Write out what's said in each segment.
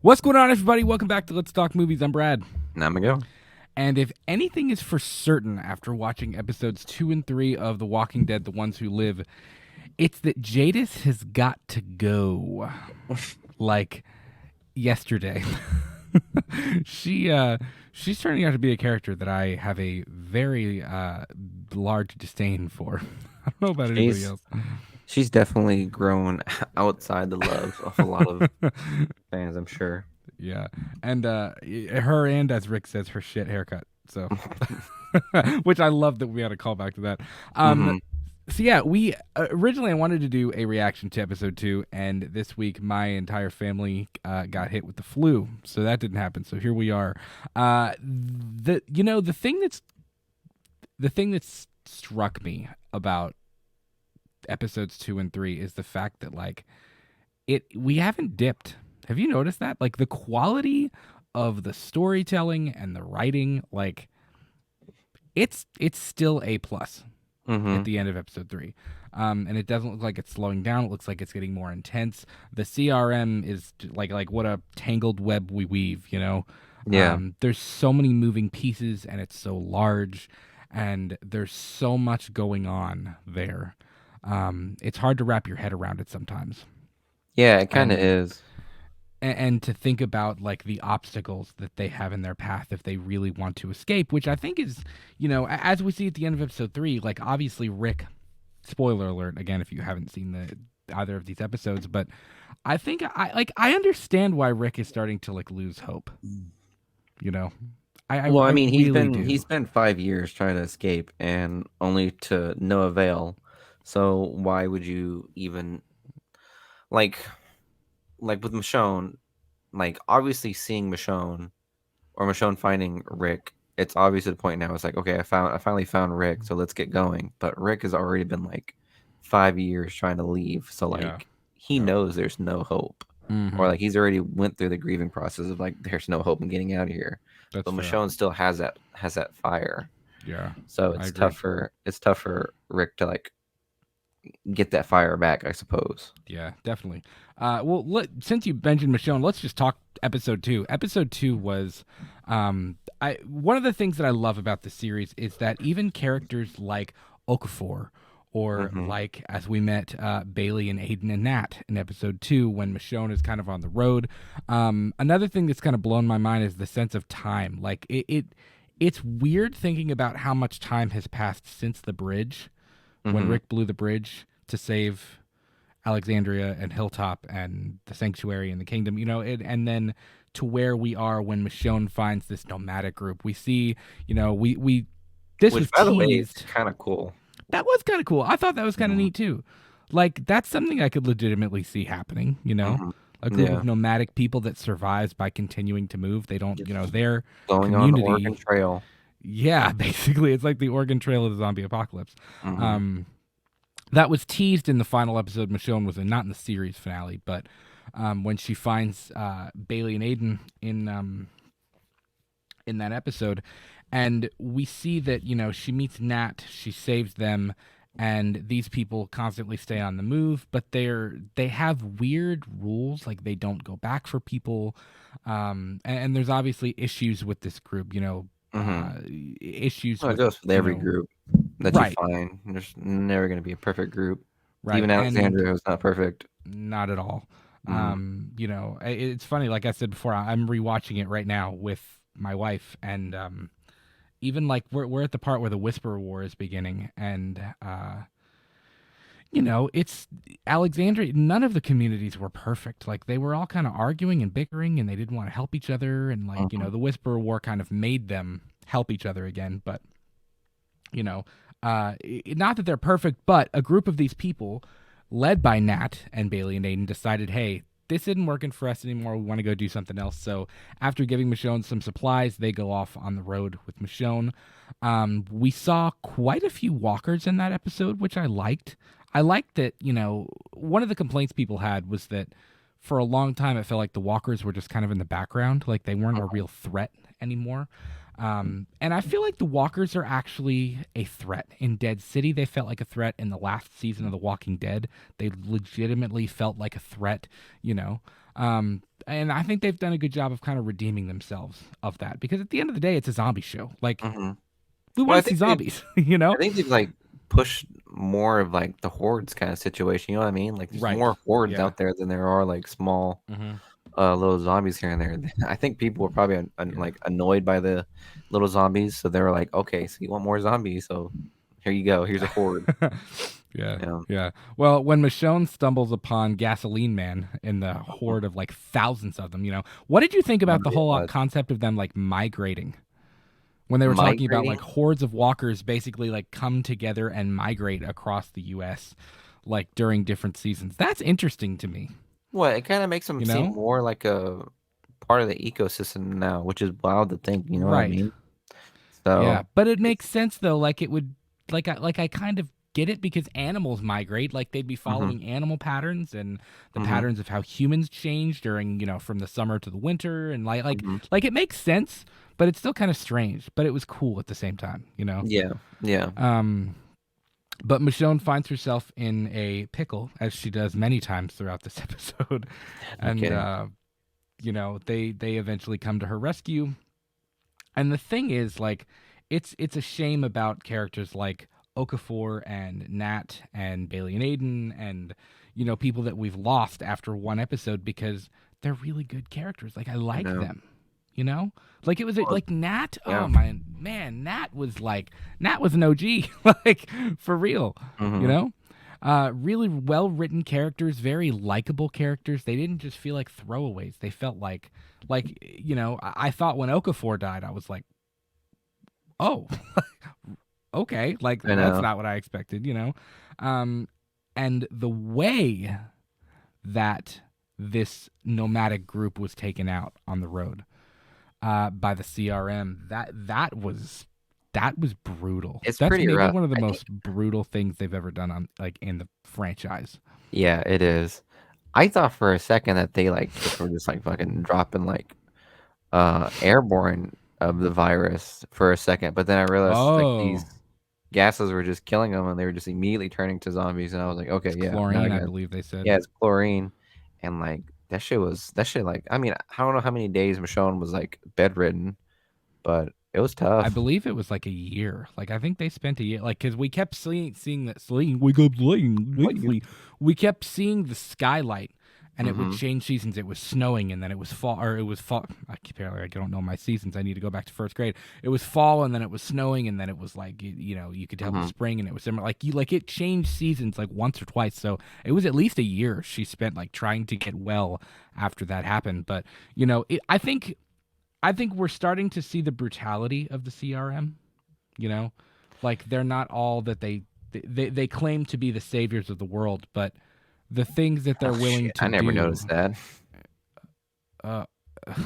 What's going on, everybody? Welcome back to Let's Talk Movies. I'm Brad. Now we go. And if anything is for certain after watching episodes 2 and 3 of The Walking Dead, The Ones Who Live, it's that Jadis has got to go. Like yesterday. She's turning out to be a character that I have a very large disdain for. I don't know about anybody She's else. she's definitely grown outside the love of a lot of fans, I'm sure. Yeah. And her and, as Rick says, her shit haircut. So which I love that we had a callback to that. Um, hmm so yeah, we originally I wanted to do a reaction to episode 2, and this week my entire family got hit with the flu, so that didn't happen. So here we are. The thing that's struck me about episodes 2 and 3 is the fact that we haven't dipped. Have you noticed that? Like the quality of the storytelling and the writing, it's still A plus hmm at the end of episode 3. And it doesn't look like it's slowing down. It looks like it's getting more intense. The CRM is like what a tangled web we weave, you know? Yeah. There's so many moving pieces and it's so large and there's so much going on there. It's hard to wrap your head around it sometimes. Yeah, it kind of And is. and to think about like the obstacles that they have in their path if they really want to escape, which I think is, as we see at the end of episode 3, like obviously Rick, spoiler alert again if you haven't seen either of these episodes, but I think I understand why Rick is starting to like lose hope, you know. Well, I I mean, he's really been he do. spent 5 years trying to escape and only to no avail. So why would you even like like with Michonne, like obviously seeing Michonne or Michonne finding Rick, it's obvious at the point now. It's like, okay, I finally found Rick, so let's get going. But Rick has already been like 5 years trying to leave, so Yeah. like he Yep. knows there's no hope, or Mhm. like he's already went through the grieving process of like there's no hope in getting out of here. That's But fair. Michonne still has that fire, Yeah. so I it's agree. tough for Rick to like get that fire back, I suppose. Yeah, definitely. Well, since you mentioned Michonne, let's just talk episode 2. Episode 2 was, one of the things that I love about the series is that even characters like Okafor, or hmm like as we met Bailey and Aiden and Nat in episode 2 when Michonne is kind of on the road. Another thing that's kind of blown my mind is the sense of time. Like it's weird thinking about how much time has passed since the bridge, when hmm Rick blew the bridge to save Alexandria and Hilltop and the Sanctuary and the Kingdom, and then to where we are when Michonne finds this nomadic group. We see, we this Which, was by the way, is teased. kind of cool. That was kind of cool. I thought that was kind of hmm neat too. Like that's something I could legitimately see happening, hmm A group Yeah. of nomadic people that survives by continuing to move. They don't, Just their going on the Oregon community. Trail. Yeah, basically, it's like the Oregon Trail of the zombie apocalypse. hmm Um, that was teased in the final episode Michonne was in, not in the series finale, but when she finds Bailey and Aiden in that episode, and we see that she meets Nat, she saves them, and these people constantly stay on the move, but they have weird rules, like they don't go back for people, and there's obviously issues with this group, hmm issues Well, it with goes with every group that you right, find. There's never going to be a perfect group. right, Even and Alexandria was not perfect. not at all. hmm It's funny. Like I said before, I'm rewatching it right now with my wife, and even like we're at the part where the Whisperer War is beginning, and it's Alexandria. None of the communities were perfect. Like they were all kind of arguing and bickering, and they didn't want to help each other, and like hmm the Whisperer War kind of made them help each other again. But you know, not that they're perfect, but a group of these people, led by Nat and Bailey and Aiden, decided, hey, this isn't working for us anymore. We want to go do something else. So after giving Michonne some supplies, they go off on the road with Michonne. We saw quite a few walkers in that episode, which I liked. I liked that, one of the complaints people had was that for a long time it felt like the walkers were just kind of in the background, like they weren't a real threat anymore. And I feel like the walkers are actually a threat. In Dead City, they felt like a threat. In the last season of The Walking Dead, they legitimately felt like a threat, you know. And I think they've done a good job of kind of redeeming themselves of that because at the end of the day, it's a zombie show. Like Hmm. we Well, want to see zombies, you I know? think they've like pushed more of like the hordes kind of situation. You know what I mean? Like there's Right. more hordes Yeah. out there than there are like small Mm-hmm. little zombies here and there. I think people were probably Yeah. like annoyed by the little zombies, so they were like, okay, so you want more zombies? So here you go. Here's a horde. Yeah, Yeah, yeah. Well, when Michonne stumbles upon Gasoline Man in the mhm. horde of like thousands of them, what did you think about the whole Yeah. concept of them like migrating? When they were talking about like Migrating. hordes of walkers basically like come together and migrate across the US like during different seasons. That's interesting to me, What it kind of makes them you seem know? more like a part of the ecosystem now, which is wild to think. You know what I Right. mean? Yeah, So but it makes it's sense though. Like it would, like I kind of get it because animals migrate. Like they'd be hmm following animal patterns and the hmm patterns of how humans change during, from the summer to the winter, and hmm like it makes sense, but it's still kind of strange. But it was cool at the same time. yeah, yeah. Um, but Michonne finds herself in a pickle as she does many times throughout this episode, No and kidding. they eventually come to her rescue. And the thing is, like, it's a shame about characters like Okafor and Nat and Bailey and Aiden and people that we've lost after one episode because they're really good characters. Like I I like know. them, like it was Well, like Nat. Oh yeah. my man, Nat was an OG, like for real, you hmm know. Really well written characters, very likable characters. They didn't just feel like throwaways. They felt like I thought when Okafor died, I was like, oh, okay, like I that's know. not what I expected. Um, and the way that this nomadic group was taken out on the road by the CRM, that was brutal. It's That's pretty maybe rough. one of the I think. most brutal things they've ever done on like in the franchise. Yeah, it is. I thought for a second that they like just were just like fucking dropping like airborne of the virus for a second, but then I realized like these Oh, gases were just killing them and they were just immediately turning to zombies and I was like, it's okay, yeah, now I chlorine, I got believe they said. yeah, it's chlorine and like that shit like I mean, I don't know how many days Michonne was like bedridden, but it was I tough. believe it was like a year. Like I think they spent a year. Like because we kept seeing that sleep. Wake up, What you sleep. We kept seeing the skylight, and it would Mhm. change seasons. It was snowing, and then it was fall, or it was fall. I don't know my seasons. I need to go back to first grade. It was fall, and then it was snowing, and then it was like you could tell it was Mhm. spring, and it was summer. Like it changed seasons like once or twice. So it was at least a year she spent like trying to get well after that happened. But I think we're starting to see the brutality of the CRM. You know, like they're not all that they claim to be the saviors of the world, but the things that they're Oh willing shit, to I never do. noticed that.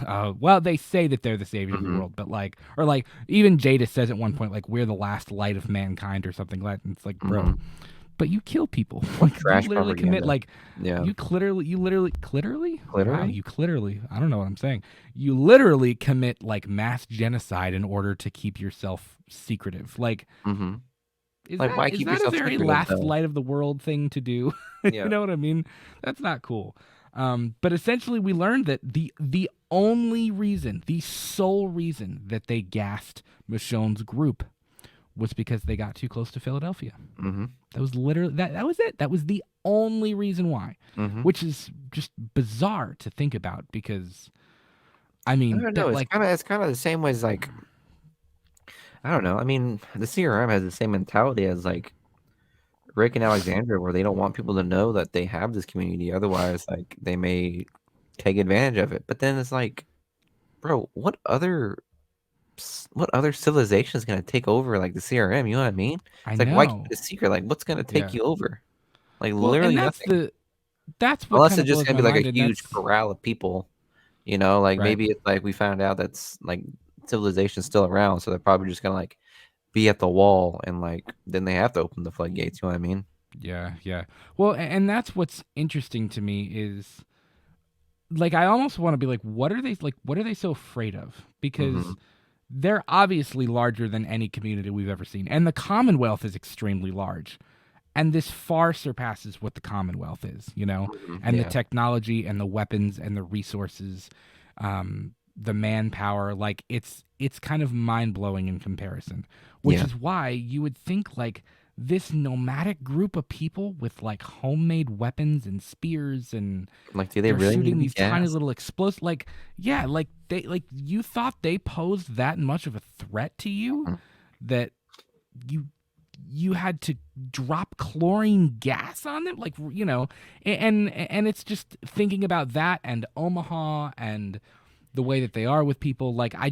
Uh, well, they say that they're the saviors of the Mhm. world, but or even Jada says at one point, like we're the last light of mankind or something like. That. And it's like, bro, Mhm. but you kill people. What Like you trash literally commit propaganda. like Yeah. you literally wow, Literally? you clearly I don't know what I'm saying. You literally commit like mass genocide in order to keep yourself secretive. Like Mhm. is Like that why is keep that a yourself very secretive last though? light of the world thing to do? You Yeah. know what I mean? That's not cool. But essentially we learned that the only reason, the sole reason that they gassed Michonne's group was because they got too close to Philadelphia. Mhm. That was literally that was it. That was the only reason why, Mhm. which is just bizarre to think about because I I mean don't know. that It's like kind of the same way as like I don't know. I mean, the CRM has the same mentality as like Rick and Alexandra, where they don't want people to know that they have this community. Otherwise, like they may take advantage of it. But then it's like, bro, what other civilization is gonna take over like the CRM? You know what I mean? I It's like why keep know. it a secret? Like what's gonna take Yeah. you over? Like Well, and literally nothing. that's what Unless kind it's of just blows gonna my be like mind a and huge that's corral of people. You know, like right. maybe it's like we found out that's like civilization's still around, so they're probably just gonna like be at the wall and like then they have to open the floodgates. You know what I mean? Yeah, yeah. Well, and that's what's interesting to me is like I almost want to be like what are they so afraid of? Mm-hmm. Because they're obviously larger than any community we've ever seen. And the Commonwealth is extremely large. and this far surpasses what the Commonwealth is, and the Yeah. technology and the weapons and the resources, the manpower. Like it's kind of mind blowing in comparison, which Yeah. is why you would think like this nomadic group of people with like homemade weapons and spears, and Like, do they they're really need shooting to be these tiny gassed? little explosive, like, yeah, like you thought they posed that much of a threat to you Mhm. that you you had to drop chlorine gas on them, like, and it's just thinking about that and Omaha and the way that they are with people. Like, I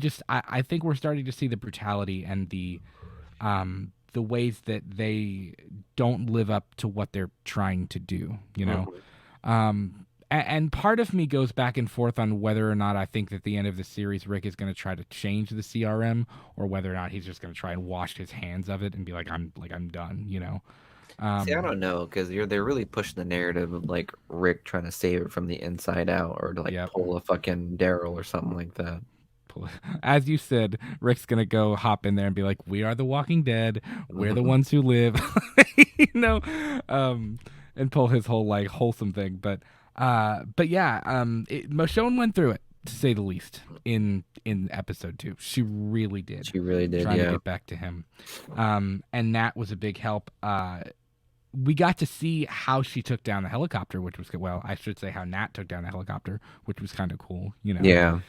think we're starting to see the brutality and the ways that they don't live up to what they're trying to do. Mhm. And part of me goes back and forth on whether or not I think that at the end of the series, Rick is going to try to change the CRM, or whether or not he's just going to try and wash his hands of it and be I'm done. See, I Um, don't know because they're really pushing the narrative of like Rick trying to save it from the inside out, or to like yep. pull a fucking Daryl or something like that. As you said, Rick's gonna go hop in there and be like, "We are the Walking Dead. We're the Mhm. ones who live," you know, um, and pull his whole like wholesome thing. But yeah, Michonne went through it, to say the least, in episode 2. She really did, She really did, trying to yeah. get back to him. And Nat was a big help. We got to see how she took down the helicopter, which was good. Well, I should say how Nat took down the helicopter, which was kind of cool. Yeah.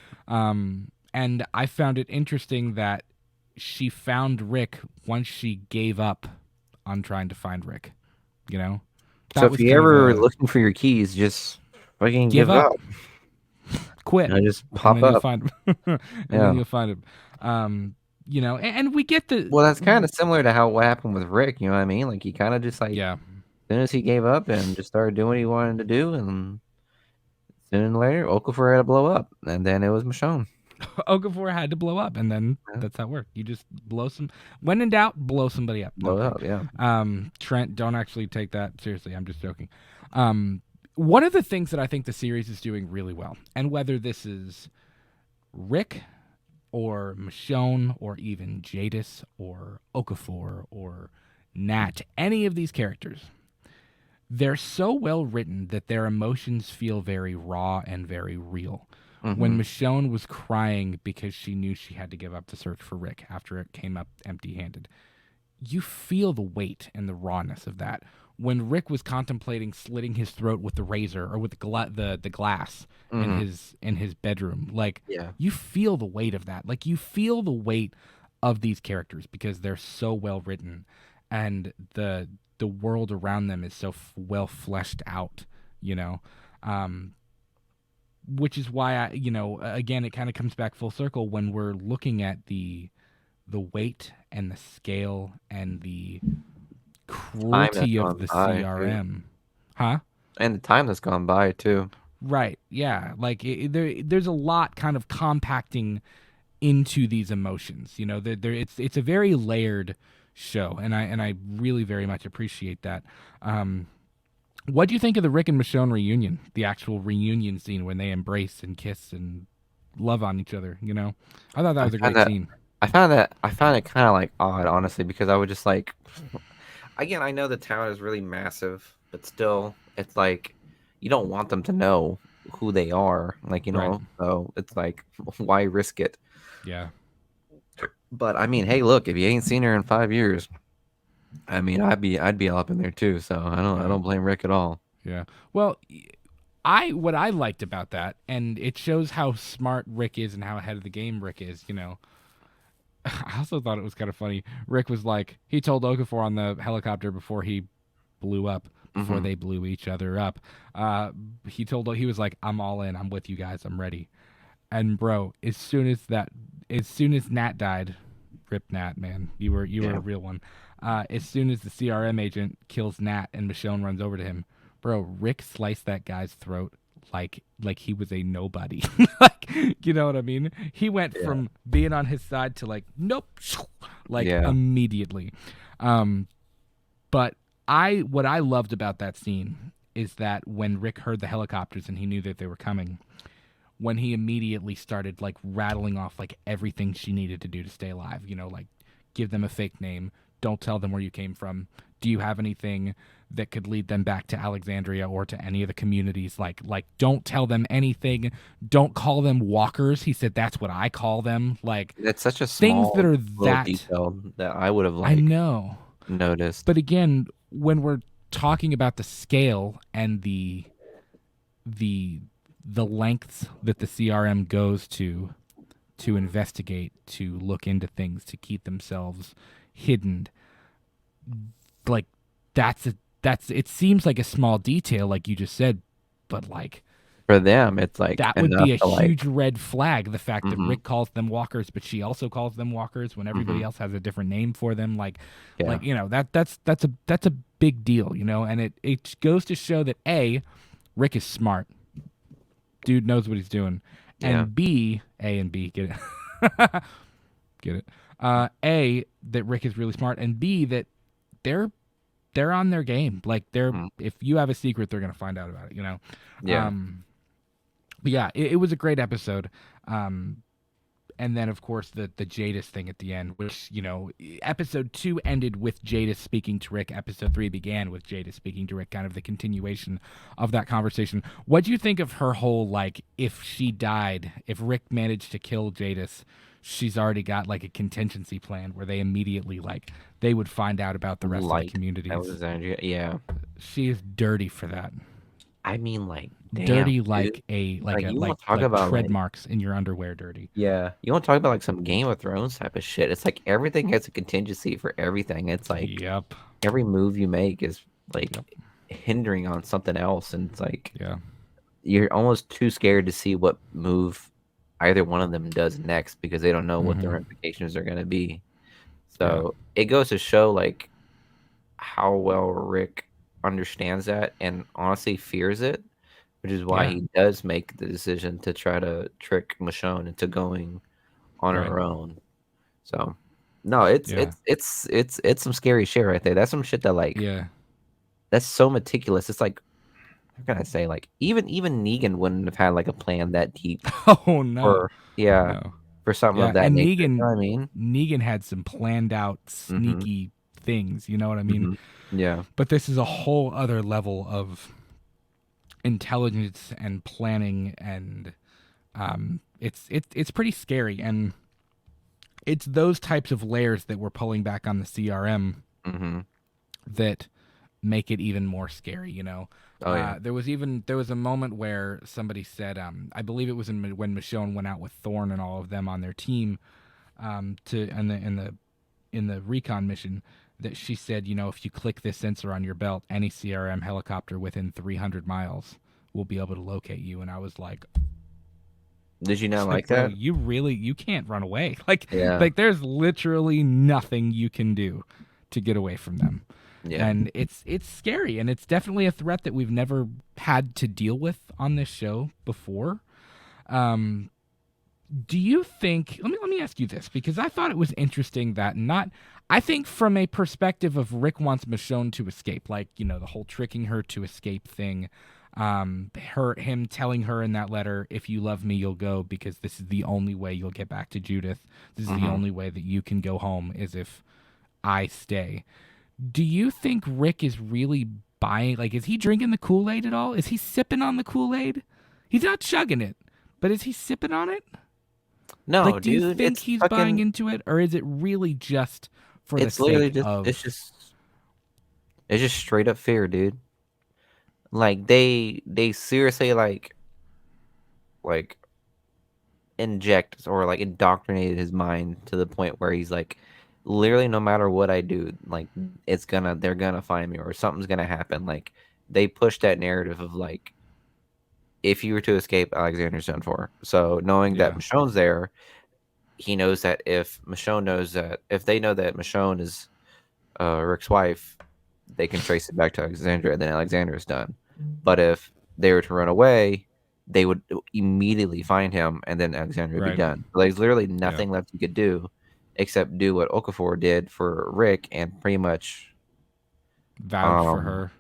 And I found it interesting that she found Rick once she gave up on trying to find Rick. You know, So that if was you kind of ever a looking for your keys, just fucking give give up, up. quit, Just and pop then you'll up. find him. And then Yeah. you'll find him. And we get the Well, that's kind of similar to how what happened with Rick. You know what I mean? Like he kind of just like yeah. as soon as he gave up and just started doing what he wanted to do, and soon later Okafor had to blow up, and then it was Michonne. Okafor had to blow up, and then Yeah. that's how it worked. You just blow some. When in doubt, blow somebody up. No, I'm Blow kidding. up, yeah. Trent, don't actually take that seriously. I'm just joking. One of the things that I think the series is doing really well, and whether this is Rick or Michonne or even Jadis or Okafor or Nat, any of these characters, they're so well written that their emotions feel very raw and very real. When Hmm. Michonne was crying because she knew she had to give up the search for Rick after it came up empty handed, you feel the weight and the rawness of that. When Rick was contemplating slitting his throat with the razor or with the glass in Hmm. his bedroom, like, Yeah. you feel the weight of that. Like, you feel the weight of these characters because they're so well written, and the world around them is so well fleshed out. You know, um, which is why again, it kind of comes back full circle when we're looking at the weight and the scale and the Time that's cruelty of gone the by too, CRM. Huh? and the time that's gone by too. Right. Yeah. Like, there's a lot kind of compacting into these emotions. It's a very layered show, and I really very much appreciate that. What do you think of the Rick and Michonne reunion? The actual reunion scene when they embrace and kiss and love on each other. I thought that I was a found great that scene. I found it kind of like odd, honestly, because I would just like again, I know the town is really massive, but still, it's like you don't want them to know who they are, like Right. So it's like, why risk it? Yeah. But I mean, hey, look, if you ain't seen her in 5 years, I mean, I'd be all up in there too. So I Yeah. don't blame Rick at all. Yeah. Well, what I liked about that, and it shows how smart Rick is and how ahead of the game Rick is. I also thought it was kind of funny. Rick was like, he told Okafor on the helicopter before he blew up, before Hmm. they blew each other up. He was like, "I'm all in. I'm with you guys. I'm ready." And bro, as soon as Nat died, rip Nat, man, you were a Yeah, real one. As soon as the CRM agent kills Nat and Michonne runs over to him, bro, Rick sliced that guy's throat like he was a nobody. Like, you know what I mean? He went yeah, from being on his side to like, nope, like yeah, immediately. Um, but what I loved about that scene is that when Rick heard the helicopters and he knew that they were coming, when he immediately started like rattling off like everything she needed to do to stay alive, like give them a fake name, Don't tell them where you came from. Do you have anything that could lead them back to Alexandria or to any of the communities? Like don't tell them anything. Don't call them walkers. He said that's what I call them. Like That's such a things that small are little that detail that I would have I like know. noticed. But again, when we're talking about the scale and the the lengths that the CRM goes to investigate, to look into things, to keep themselves hidden, like that's it seems like a small detail like you just said, but like For them, it's like that would enough be a to like huge red flag, the fact that mhm, Rick calls them walkers but she also calls them walkers when everybody mhm. else has a different name for them. Yeah. That's a big deal, you know, and it goes to show that A, Rick is smart. Dude knows what he's doing. Yeah. And B, A and B, get it? Get it? A, that Rick is really smart, and B, that they're they're on their game. Like they're Mhm. if you have a secret, they're gonna find out about it. You know. Yeah. Um, but yeah, it was a great episode. Um, and then of course the Jadis thing at the end, which episode 2 ended with Jadis speaking to Rick. Episode 3 began with Jadis speaking to Rick, kind of the continuation of that conversation. What do you think of her whole like, if she died, if Rick managed to kill Jadis, she's already got like a contingency plan where they immediately like they would find out about the rest of the Light communities. Alexandria. Yeah. She is dirty for that. I mean, like, damn, Dirty dude. like a like Like, a you want like to talk like about tread like, marks in your underwear dirty. yeah, you want to talk about like some Game of Thrones type of shit. It's like everything has a contingency for everything. It's like Yep. every move you make is like Yep. hindering on something else, and it's like Yeah. you're almost too scared to see what move either one of them does next because they don't know what the Mm-hmm. ramifications are going to be. Yeah. So it goes to show like how well Rick understands that and honestly fears it, which is why Yeah. he does make the decision to try to trick Michonne into going on Right. her own. So, no, it's Yeah. it's it's it's it's some scary shit right there. That's some shit that like Yeah. that's so meticulous. It's like how can I say like even Negan wouldn't have had like a plan that deep Oh no. for yeah No. for something of Yeah. that And nature. You know what I mean? Negan had some planned out Mm-hmm. sneaky things, you know what I mean? Mm-hmm. Yeah. But this is a whole other level of intelligence and planning, and it's pretty scary, and it's those types of layers that we're pulling back on the CRM Mm-hmm. that make it even more scary. Oh yeah. There was a moment where somebody said, I believe it was when Michonne went out with Thorne and all of them on their team, to in the recon mission, that she said, if you click this sensor on your belt, any CRM helicopter within 300 miles will be able to locate you. And I was like, Did you not like bro, that? you can't run away. Like Yeah. like there's literally nothing you can do to get away from them. Yeah. And it's scary, and it's definitely a threat that we've never had to deal with on this show before. Um, do you think? Let me ask you this, because I thought it was interesting that not. I think from a perspective of Rick wants Michonne to escape, like the whole tricking her to escape thing. Him telling her in that letter, "If you love me, you'll go, because this is the only way you'll get back to Judith. This is the Mm-hmm. only way that you can go home, is if I stay." Do you think Rick is really buying? Like, is he drinking the Kool Aid at all? Is he sipping on the Kool Aid? He's not chugging it, but is he sipping on it? No, Like, do you dude, think it's he's buying fucking. into it, or is it really just for the It's literally sake just. It's of? just. It's just straight up fear, dude. Like they seriously like inject or like indoctrinated his mind to the point where he's like literally no matter what I do, like they're gonna find me or something's gonna happen. Like they push that narrative of like if you were to escape, Alexander's done for. So knowing that Yeah, Michonne's there, he knows that if they know that Michonne is Rick's wife, they can trace it back to Alexandria, and then Alexander is done. But if they were to run away, they would immediately find him, and then Alexandria would be right. done. So there's literally Yeah, nothing left you could do except do what Okafor did for Rick and pretty much vouch for um her.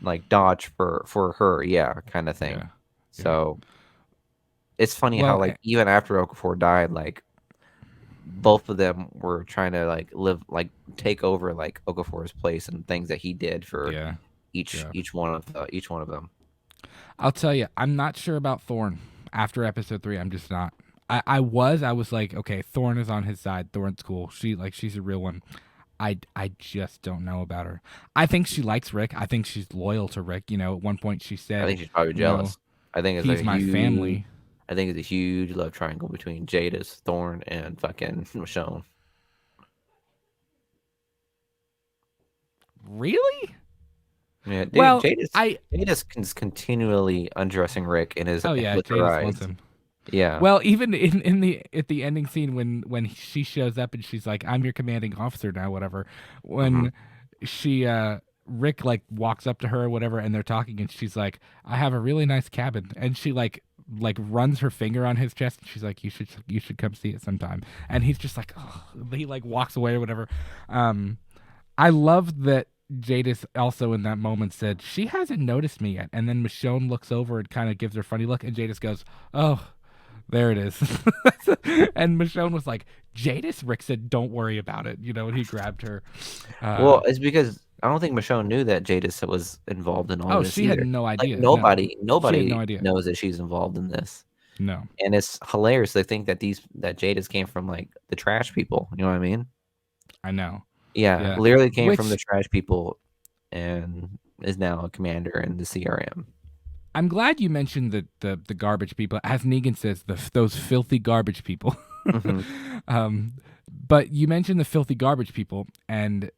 like dodge for her, yeah, kind of thing. Yeah, yeah. So it's funny how Well, like even after Okafor died, like both of them were trying to like live like take over like Okafor's place and things that he did for Yeah. Yeah. each one of them. I'll tell you, I'm not sure about Thorn after episode 3. I'm just not. I was like, okay, Thorn is on his side. Thorn's cool. She's a real one. I just don't know about her. I think she likes Rick. I think she's loyal to Rick. You know, at one point she I said, think she's probably you know, jealous. I think it's a he's my huge family. I think it's a huge love triangle between Jadis, Thorn, and fucking Michonne. Really? Yeah, dude, Well, I Jadis is continually undressing Rick in his oh yeah, with her Jadis wants eyes. him. Yeah. Well, even in the at the ending scene when she shows up and she's like, "I'm your commanding officer now," whatever. Hmm. When she Rick like walks up to her or whatever, and they're talking, and she's like, "I have a really nice cabin," and she like runs her finger on his chest, and she's like, "You should come see it sometime," and he's just like, oh, he like walks away or whatever. Um, I love that Jadis also in that moment said she hasn't noticed me yet, and then Michonne looks over and kind of gives her a funny look, and Jadis goes, "Oh, there it is." And Michonne was like, "Jadis?" Rick said, "Don't worry about it," and he grabbed her. Uh, Well, it's because I don't think Michonne knew that Jadis was involved in all oh, this she had either. no Like idea. No, she had no nobody idea. knows that she's involved in this. No, And it's hilarious to think that that Jadis came from like the trash people. You know what I mean? I know. Yeah, Yeah, literally came from the which trash people and is now a commander in the CRM. I'm glad you mentioned the garbage people. As Negan says, those filthy garbage people. Hmm. um, but you mentioned the filthy garbage people, and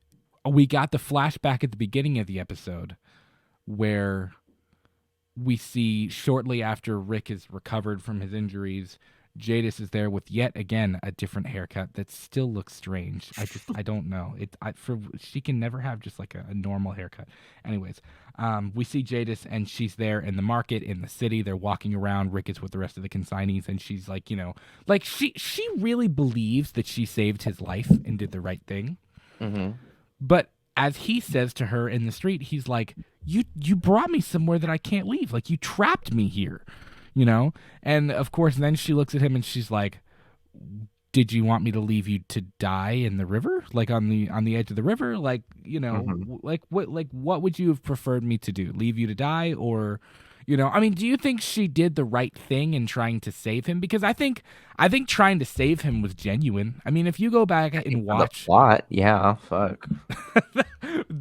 we got the flashback at the beginning of the episode where we see shortly after Rick is recovered from his injuries, Jadis is there with yet again a different haircut that still looks strange. I don't know. She can never have just like a normal haircut. Anyways, we see Jadis and she's there in the market in the city. They're walking around. Rick is with the rest of the consignees, and she's like, like she really believes that she saved his life and did the right thing. Hmm. But as he says to her in the street, he's like, "You brought me somewhere that I can't leave. Like you trapped me here." You know? And of course then she looks at him and she's like, "Did you want me to leave you to die in the river? Like on the edge of the river? Like, Hmm. what would you have preferred me to do? Leave you to die or I mean, do you think she did the right thing in trying to save him? Because I think trying to save him was genuine. I mean, if you go back I think and for the watch plot, yeah, fuck.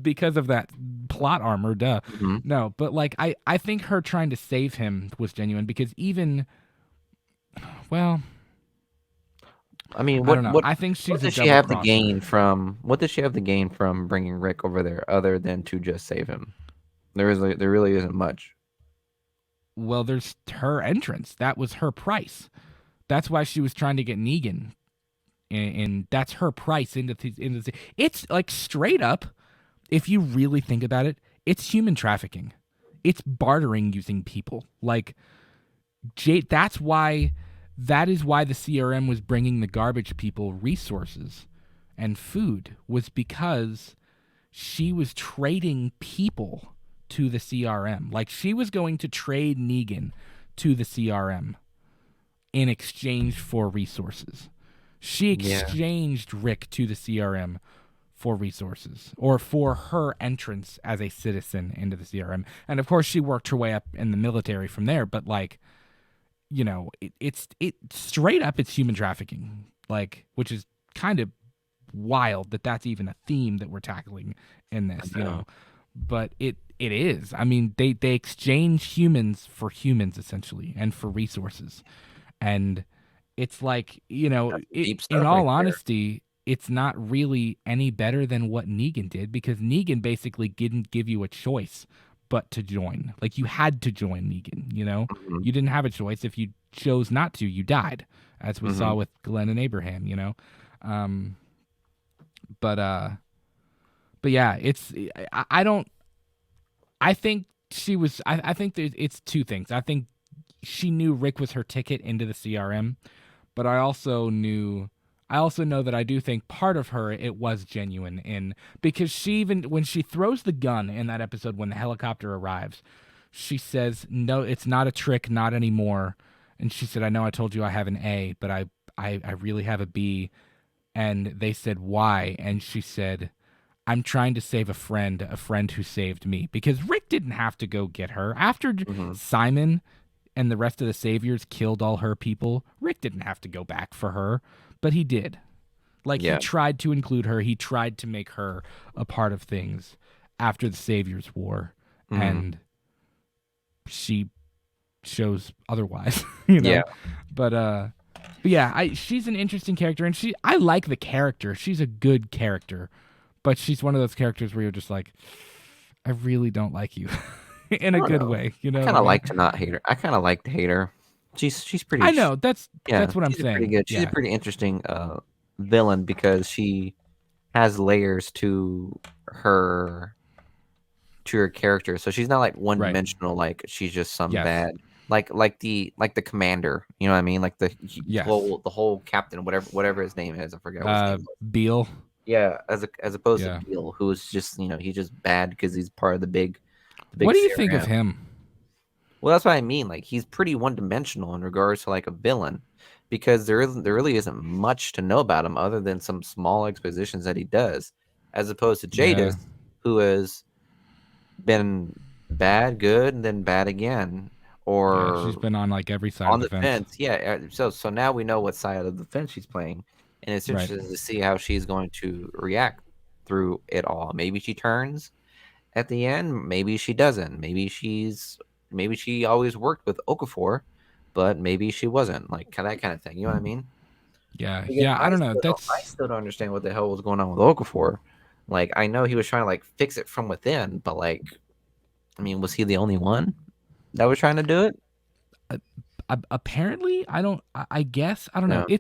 because of that plot armor, duh. Hmm. No, but like I think her trying to save him was genuine because even well, I mean, I don't know. I think what she's a does she double have to crosser. gain from what does she have to gain from bringing Rick over there other than to just save him? There really isn't much. Well, there's her entrance. That was her price. That's why she was trying to get Negan, and that's her price into. It's like straight up. If you really think about it, it's human trafficking. It's bartering using people. Like that's why that is why the CRM was bringing the garbage people resources and food was because she was trading people to the CRM. Like she was going to trade Negan to the CRM in exchange for resources. She Yeah. exchanged Rick to the CRM for resources or for her entrance as a citizen into the CRM. And of course she worked her way up in the military from there, but like it straight up it's human trafficking, like which is kind of wild that that's even a theme that we're tackling in I this, know. but it is. I mean, they exchange humans for humans essentially and for resources, and it's like That's some it, deep in stuff right all there. honesty. It's not really any better than what Negan did because Negan basically didn't give you a choice but to join. Like you had to join Negan. Hmm. You didn't have a choice. If you chose not to, you died, as we Hmm. saw with Glenn and Abraham. Um, but yeah, I don't. I think she was. I think that it's two things. I think she knew Rick was her ticket into the CRM, but I also know that I do think part of her it was genuine in because she even when she throws the gun in that episode when the helicopter arrives, she says, "No, it's not a trick, not anymore." And she said, "I know I told you I have an A, but I really have a B. And they said, "Why?" And she said, "I'm trying to save a friend who saved me." Because Rick didn't have to go get her. After Hmm. Simon and the rest of the Saviors killed all her people, Rick didn't have to go back for her, but he did. Like, he Yeah. tried to include her, he tried to make her a part of things after the Saviors War, Hmm. and she shows otherwise, you Yeah. know. But yeah, she's an interesting character, and I like the character. She's a good character, but she's one of those characters where you're just like, I really don't like you, in I a don't good know. way. You I know what kind I of mean? like to not hate her. I kind of like to hate her. She's pretty. I know Yeah, that's what I'm she's a pretty saying. good. She's a Yeah, pretty interesting villain because she has layers her to her character. So she's not like one right. dimensional. Like she's just some Yes, bad. Like the commander. You know what I mean? Like yes. the whole captain, whatever his name is. I forgot what his name was. Beale. Yeah, as opposed to Yeah. Beale, who is just he's just bad because he's part of the What big do you think of CRM. him? Well, that's what I mean. Like he's pretty one dimensional in regards to like a villain, because there really isn't much to know about him other than some small expositions that he does, as opposed to Yeah, Jadis, who has been bad, good, and then bad again, yeah. She's or been on like every side of on the the fence. fence. Yeah. So now we know what side of the fence she's playing, and it's Right. interesting to see how she's going to react through it all. Maybe she turns at the end. Maybe she doesn't. Maybe she always worked with Okafor, but maybe she wasn't. Like that kind of thing. You know what I mean? Yeah, Because yeah. I don't know. I That's still don't understand what the hell was going on with Okafor. Like I know he was trying to like fix it from within, but like I mean, was he the only one that was trying to do it? apparently I don't. I guess I don't know. Yeah.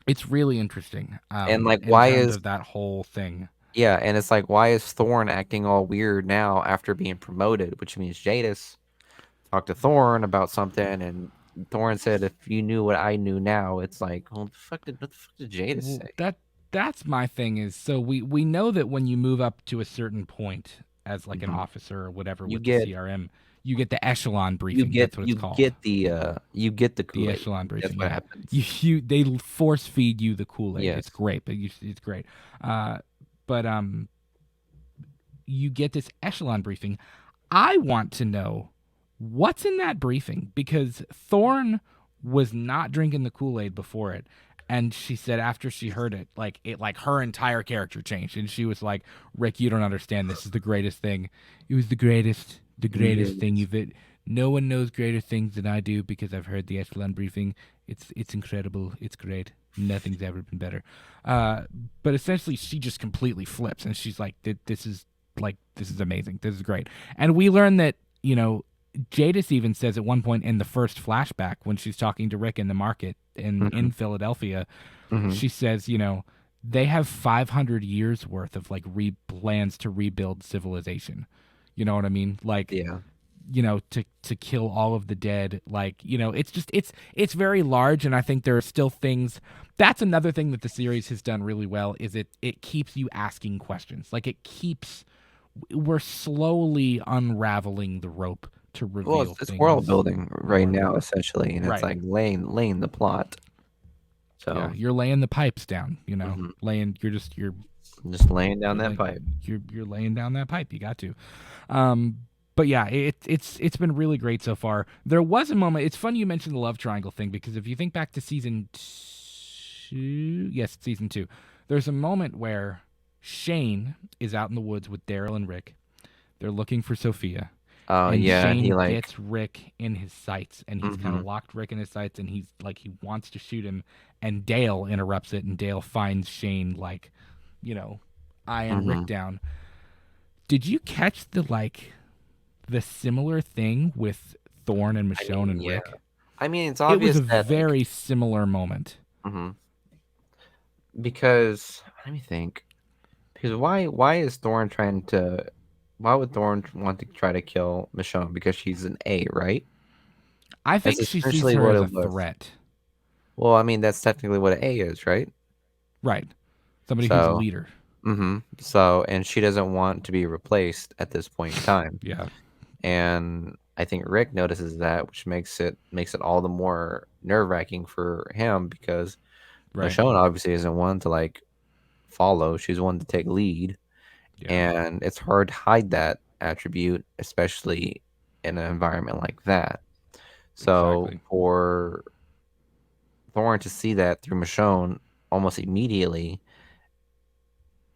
It's really interesting. And like In why terms is of that whole thing. yeah, and it's like why is Thorn acting all weird now after being promoted, which means Jadis talked to Thorn about something, and Thorn said, "If you knew what I knew now," it's like, well, what the fuck did Jadis Well, say? that's my thing is so we know that when you move up to a certain point as like an Hmm. officer or whatever You with the get CRM, you get the echelon briefing. That's what it's called. you get the The Kool Aid. echelon That's briefing. what Yeah, happens. they force feed you the Kool Aid. It's Yes. great, but it's great. Uh, but you get this echelon briefing. I want to know what's in that briefing because Thorne was not drinking the Kool Aid before it. And she said after she heard it, like her entire character changed, and she was like, "Rick, you don't understand. This is the greatest thing. It was the greatest thing Yes. you've. No one knows greater things than I do because I've heard the echelon briefing. It's incredible. It's great. Nothing's ever been better." Uh, but essentially, she just completely flips, and she's like, "This is this is amazing. This is great." And we learn that Jadis even says at one point in the first flashback when she's talking to Rick in the market in Hmm. Philadelphia, Hmm. she says, they have 500 years worth of like plans to rebuild civilization. You know what I mean? Like, Yeah. to kill all of the dead. Like, it's just it's very large, and I think there are still things. That's another thing that the series has done really well is it keeps you asking questions. Like we're slowly unraveling the rope to Well, reveal it's world things building right more and now more. essentially, and it's Right. like laying the plot. Yeah, So, you're laying the pipes down, mhm, laying just laying down you're that laying pipe. you're laying down that pipe. You got to. Um but yeah, it's been really great so far. There was a moment. It's funny you mentioned the love triangle thing because if you think back to season 2, yes, season 2, there's a moment where Shane is out in the woods with Daryl and Rick. They're looking for Sophia, Oh and yeah, and he Shane like, gets Rick in his sights, and he's kind of hmm locked Rick in his sights, and he's like he wants to shoot him, and Dale interrupts it, and Dale finds Shane like, you know, eyeing hmm Rick down. Did you catch the similar thing with Thorne and I Michonne mean, and yeah. Rick? I mean, it's It was obvious a that like, very similar moment. hmm because let me think. Because why is Thorn trying to? Why would Thorn want to try to kill Michonne? Because she's an A, right? I That's think she sees essentially her what as a it was. threat. Well, I mean, that's technically what an A is, right? Right. Somebody who's a So, leader. and she doesn't want to be replaced at this point in time. Yeah. And I think Rick notices that, which makes it all the more nerve wracking for him because Right. Michonne obviously isn't one to like follow. She's one to take lead, Yeah. and it's hard to hide that attribute, especially in an environment like that. So Exactly. for Thorne to see that through Michonne almost immediately,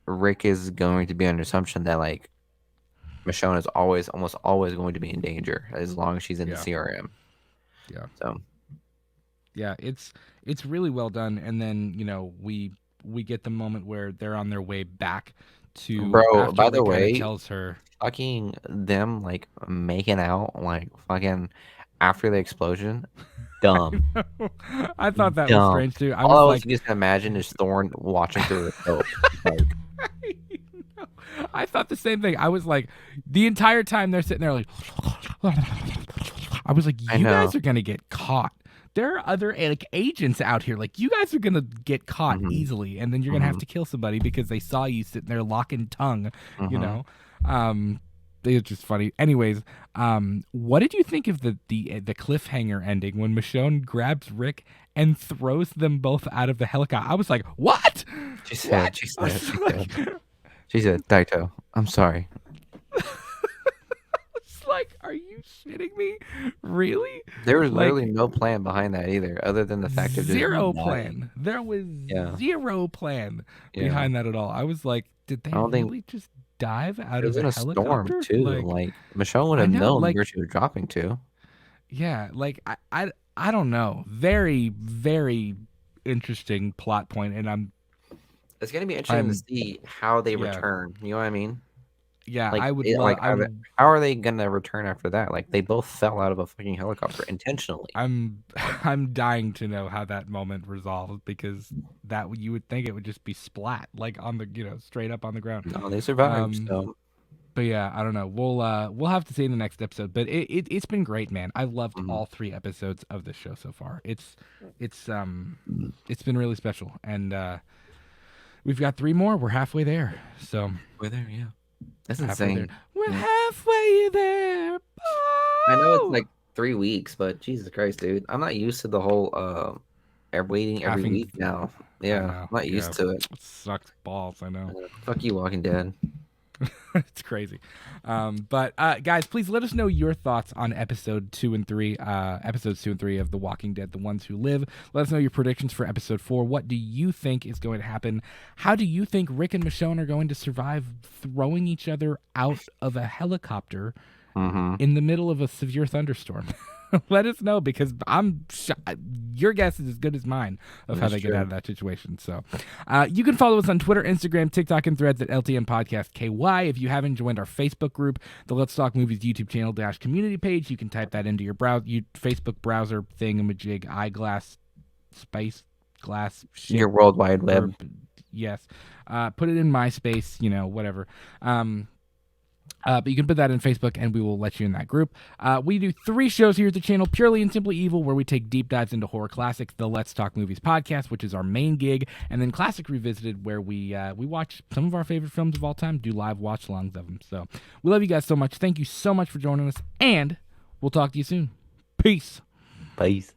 Rick is going to be under assumption that like Michonne is almost always going to be in danger as long as she's in the Yeah. CRM. Yeah. So, Yeah. It's really well done. And then we get the moment where they're on their way back to bro, after by the Rick kind of way, tells her. fucking them like making out like fucking after the explosion, dumb, I thought that was dumb. strange too. I All was I was like, just gonna imagine is Thorne watching through the scope. Like, I thought the same thing. I was like, the entire time they're sitting there like, I was like, I you know. guys are gonna get caught. There are other like agents out here. Like you guys are gonna get caught Mm-hmm. easily, and then you're gonna have Mm-hmm. to kill somebody because they saw you sitting there locking tongue. You Mm-hmm. know, it's just funny. Anyways, what did you think of the cliffhanger ending when Michonne grabs Rick and throws them both out of the helicopter? I was like, what? She said, What? she I said, was she said, like, she said, Daito, I'm sorry. it's like, are you shitting me? Really? There was literally Like no plan behind that either, other than the fact of just zero dying. plan. There was Yeah, zero plan yeah. behind that at all. I was like, did I they don't think really just dive out it of was a in a storm helicopter? too. Like, Like Michonne would I have know, known where like, she was dropping to. yeah, like I don't know. Very, very interesting plot point, and It's gonna be interesting to I'm see how they yeah, return. You know what I mean? yeah. Like, I would love. how are they gonna return after that? Like, they both fell out of a fucking helicopter intentionally. I'm dying to know how that moment resolves because that you would think it would just be splat like on the straight up on the ground. No, they survived. Um, So, but yeah, I don't know. We'll have to see in the next episode. But it's been great, man. I loved mhm. all 3 episodes of this show so far. It's been really special, and we've got 3 more. We're halfway there. So We're there. Yeah, that's halfway there. insane. We're Yeah, halfway there. I know it's Oh! like 3 weeks, but Jesus Christ, dude, I'm not used to the whole waiting every Having week now. I Yeah, I'm know. not Yeah. used to it. It sucks balls. I know. Fuck you, Walking Dead. It's crazy. But guys, please let us know your thoughts on episodes 2 and 3 of The Walking Dead, The Ones Who Live. Let us know your predictions for episode 4. What do you think is going to happen? How do you think Rick and Michonne are going to survive throwing each other out of a helicopter Mm-hmm. in the middle of a severe thunderstorm? Let us know because your guess is as good as mine of how That's they get true. out of that situation. So you can follow us on Twitter, Instagram, TikTok, and Threads at LTM Podcast KY. If you haven't joined our Facebook group, the Let's Talk Movies YouTube channel / community page, you can type that into your Facebook browser thingamajig eyeglass space glass shit. Your World Wide Or, Web. yes. Put it in MySpace, whatever. But you can put that in Facebook and we will let you in that group. We do 3 shows here at the channel, Purely and Simply Evil, where we take deep dives into horror classics, the Let's Talk Movies podcast, which is our main gig, and then Classic Revisited, where we watch some of our favorite films of all time, do live watch-alongs of them. So we love you guys so much. Thank you so much for joining us, and we'll talk to you soon. Peace. Peace.